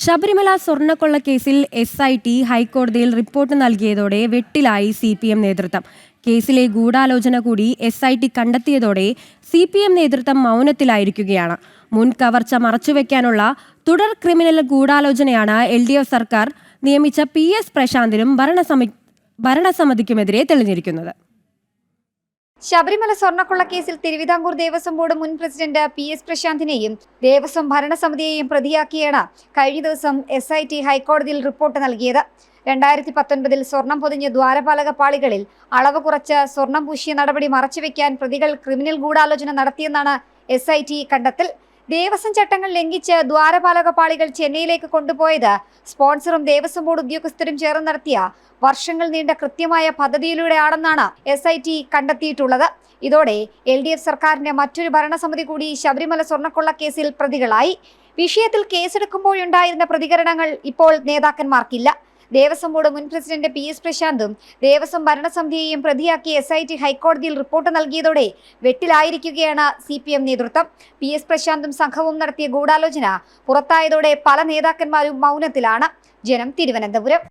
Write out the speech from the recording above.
Sabarimala സ്വർണ്ണക്കൊള്ളക്കേസിൽ SIT ഹൈക്കോടതിയിൽ report നൽകിയതോടെ വെട്ടിലായി CPM നേതൃത്വം. കേസിലെ ഗൂഢാലോചന കൂടി SIT കണ്ടെത്തിയതോടെ CPM നേതൃത്വം മൗനത്തിലായിരിക്കുകയാണ്. മുൻ കവർച്ച മറച്ചുവെക്കാനുള്ള തുടർ ക്രിമിനൽ ഗൂഢാലോചനയാണ് LDF സർക്കാർ നിയമിച്ച PS പ്രശാന്തിനും ഭരണസമിതിക്കുമെതിരെ തെളിഞ്ഞിരിക്കുന്നത്. ശബരിമല സ്വർണ്ണക്കൊള്ളക്കേസിൽ തിരുവിതാംകൂർ ദേവസ്വം ബോർഡ് മുൻ പ്രസിഡന്റ് PS പ്രശാന്തിനെയും ദേവസ്വം ഭരണസമിതിയെയും പ്രതിയാക്കിയാണ് കഴിഞ്ഞ ദിവസം SIT ഹൈക്കോടതിയിൽ റിപ്പോർട്ട് നൽകിയത്. 2019 സ്വർണം പൊതിഞ്ഞ ദ്വാരപാലക പാളികളിൽ അളവ് കുറച്ച് സ്വർണം പൂശിയ നടപടി മറച്ചുവെക്കാൻ പ്രതികൾ ക്രിമിനൽ ഗൂഢാലോചന നടത്തിയെന്നാണ് SIT കണ്ടെത്തൽ. ദേവസ്വം ചട്ടങ്ങൾ ലംഘിച്ച് ദ്വാരപാലക പാളികൾ ചെന്നൈയിലേക്ക് കൊണ്ടുപോയത് സ്പോൺസറും ദേവസ്വം ബോർഡ് ഉദ്യോഗസ്ഥരും ചേർന്ന് നടത്തിയ വർഷങ്ങൾ നീണ്ട കൃത്യമായ പദ്ധതിയിലൂടെയാണെന്നാണ് SIT കണ്ടെത്തിയിട്ടുള്ളത്. ഇതോടെ LDF സർക്കാരിന്റെ മറ്റൊരു ഭരണസമിതി കൂടി ശബരിമല സ്വർണ്ണക്കൊള്ളക്കേസിൽ പ്രതികളായി. വിഷയത്തിൽ കേസെടുക്കുമ്പോഴുണ്ടായിരുന്ന പ്രതികരണങ്ങൾ ഇപ്പോൾ നേതാക്കന്മാർക്കില്ല. ദേവസ്വം ബോർഡ് മുൻ പ്രസിഡന്റ് PS പ്രശാന്തും ദേവസ്വം ഭരണസമിതിയെയും പ്രതിയാക്കി SIT ഹൈക്കോടതിയിൽ റിപ്പോർട്ട് നൽകിയതോടെ വെട്ടിലായിരിക്കുകയാണ് CPM നേതൃത്വം. PS പ്രശാന്തും സംഘവും നടത്തിയ ഗൂഢാലോചന പുറത്തായതോടെ പല നേതാക്കന്മാരും മൗനത്തിലാണ്. ജനം, തിരുവനന്തപുരം.